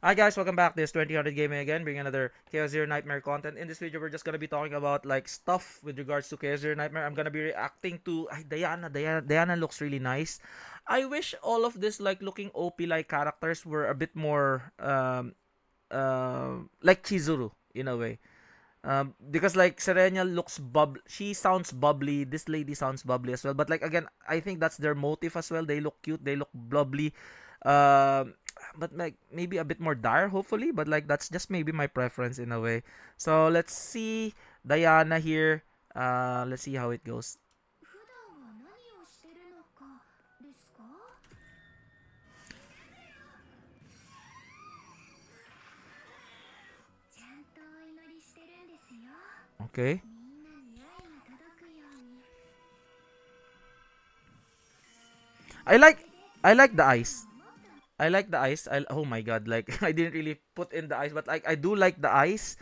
Hi guys, welcome back. This is 2000 Gaming again, bringing another Chaos Zero Nightmare content. In this video, we're just gonna be talking about like stuff with regards to Chaos Zero Nightmare. I'm gonna be reacting to Diana looks really nice. I wish all of this like looking OP like characters were a bit more like Chizuru in a way. Because like Serenia looks she sounds bubbly. This lady sounds bubbly as well. But like again, I think that's their motive as well. They look cute. They look bubbly. Um, but like maybe a bit more dire, hopefully. But like that's just maybe my preference in a way. So let's see Diana here. Let's see how it goes. Okay. I like I like the eyes. I like the eyes. Oh my god, like I didn't really put in the eyes, but like I do like the eyes.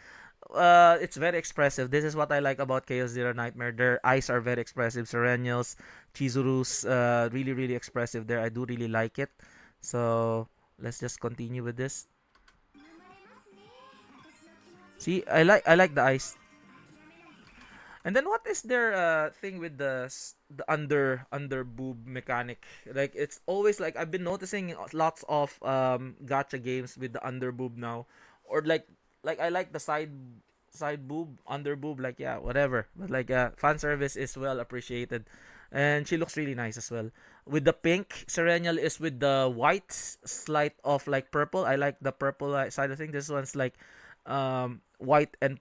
It's very expressive. This is what I like about Chaos Zero Nightmare. Their eyes are very expressive. Serenials, Chizuru's, really really expressive there. I do really like it. So let's just continue with this. See, I like the eyes. And then what is their thing with the under boob mechanic? Like it's always like I've been noticing lots of gacha games with the under boob now, or like I like the side boob, under boob, like yeah, whatever. But like fan service is well appreciated, and she looks really nice as well. With the pink, Serenial is with the white slight of like purple. I like the purple side of thing. This one's like white and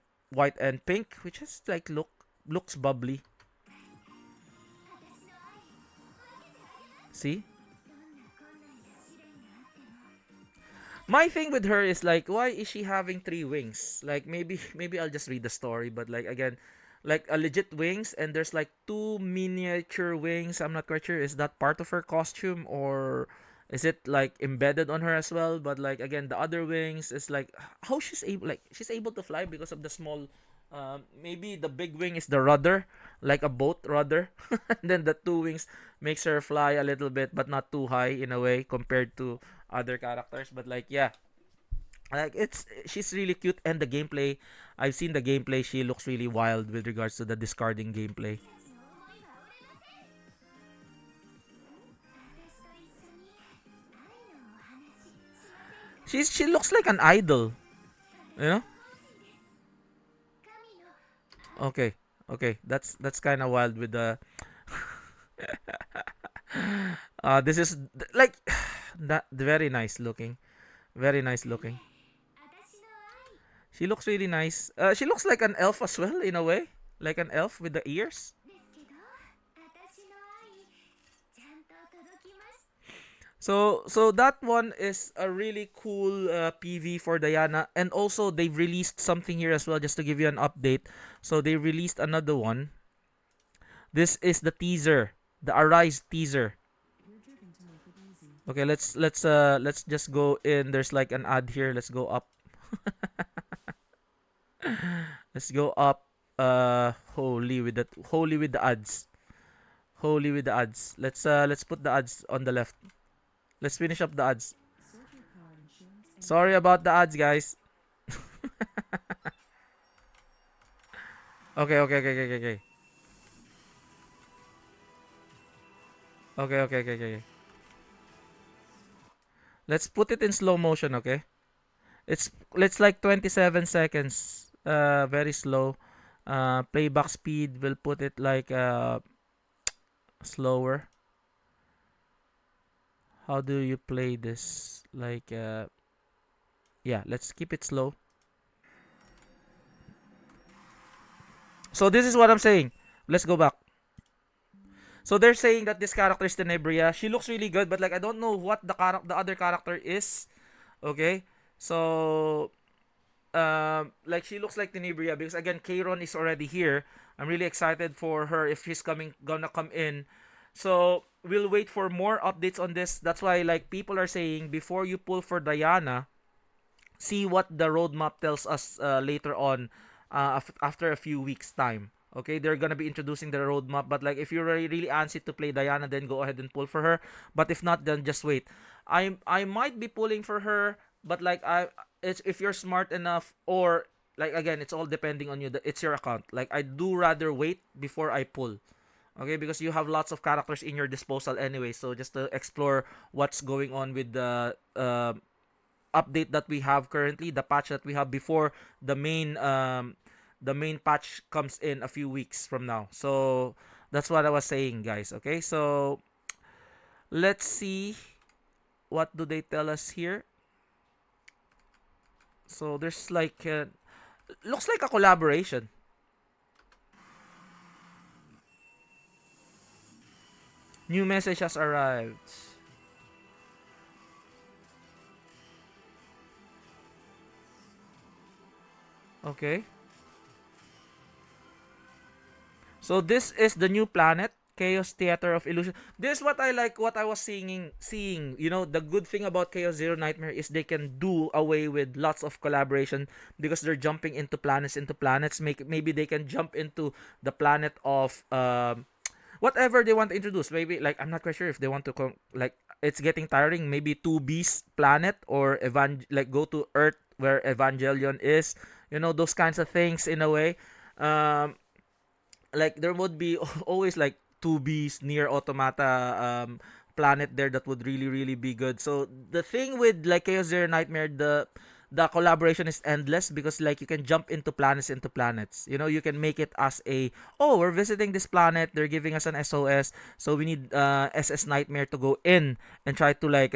pink, which is like looks bubbly. See? My thing with her is like why is she having three wings? Like maybe I'll just read the story, but like again, like a legit wings and there's like two miniature wings. I'm not quite sure is that part of her costume or is it like embedded on her as well? But like again, the other wings is like how she's able to fly because of the small maybe the big wing is the rudder, like a boat rudder. And then the two wings makes her fly a little bit, but not too high in a way compared to other characters. But like yeah, like it's she's really cute, and the gameplay. I've seen the gameplay. She looks really wild with regards to the discarding gameplay. She looks like an idol, you know. Okay, okay, that's kind of wild with the. This is like that very nice looking, very nice looking. She looks really nice. She looks like an elf as well in a way, like an elf with the ears. So that one is a really cool PV for Diana, and also they've released something here as well, just to give you an update. So they released another one. This is the teaser, the Arise teaser. Okay, let's just go in. There's like an ad here. Let's go up. Let's go up. Holy with the ads. Holy with the ads. Let's put the ads on the left. Let's finish up the ads. Sorry about the ads, guys. Okay. Okay. Let's put it in slow motion, okay? Let's like 27 seconds. Very slow. Playback speed, will put it like slower. How do you play this? Like yeah, let's keep it slow. So this is what I'm saying. Let's go back. So they're saying that this character is Tenebria. She looks really good, but like I don't know what the other character is. Okay, so like she looks like Tenebria because again, Kairon is already here. I'm really excited for her if she's gonna come in. So we'll wait for more updates on this. That's why like people are saying before you pull for Diana, see what the roadmap tells us later on after a few weeks time. Okay, they're gonna be introducing the roadmap, but like if you're really antsy to play Diana, then go ahead and pull for her. But if not, then just wait. I might be pulling for her but like it's if you're smart enough, or like again, it's all depending on you. It's your account. Like I do rather wait before I pull. Okay, because you have lots of characters in your disposal anyway. So just to explore what's going on with the update that we have currently, the patch that we have before the main patch comes in a few weeks from now. So that's what I was saying, guys. Okay, so let's see what do they tell us here. So there's like looks like a collaboration. New message has arrived. Okay. So this is the new planet, Chaos Theater of Illusion. This is what I like, what I was seeing. You know, the good thing about Chaos Zero Nightmare is they can do away with lots of collaboration because they're jumping into planets. Maybe they can jump into the planet of whatever they want to introduce. Maybe like I'm not quite sure if they want to like it's getting tiring. Maybe 2B's planet or like go to Earth where Evangelion is. You know, those kinds of things in a way. Um, like there would be always like 2Bs near Automata planet there that would really be good. So the thing with like Chaos Zero Nightmare, the collaboration is endless because like you can jump into planets. You know, you can make it as a, oh, we're visiting this planet, they're giving us an SOS, so we need SS Nightmare to go in and try to like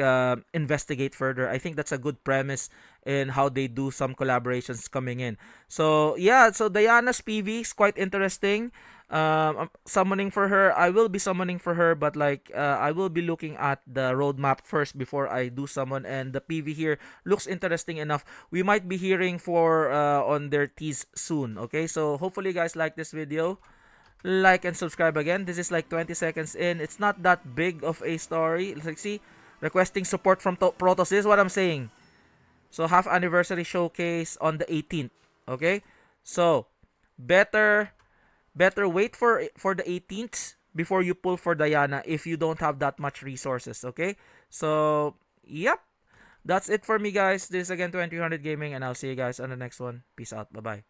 investigate further. I think that's a good premise in how they do some collaborations coming in. So yeah, so Diana's PV is quite interesting. I'm summoning for her. I will be summoning for her, but like I will be looking at the roadmap first before I do summon. And the PV here looks interesting enough. We might be hearing for on their teas soon. Okay, so hopefully you guys like this video. Like and subscribe again. This is like 20 seconds in. It's not that big of a story. Like see, requesting support from Protoss. This is what I'm saying. So half anniversary showcase on the 18th. Okay, so better wait for the 18th before you pull for Diana if you don't have that much resources. Okay, so yep, that's it for me, guys. This is again 2300 Gaming, and I'll see you guys on the next one. Peace out. Bye bye.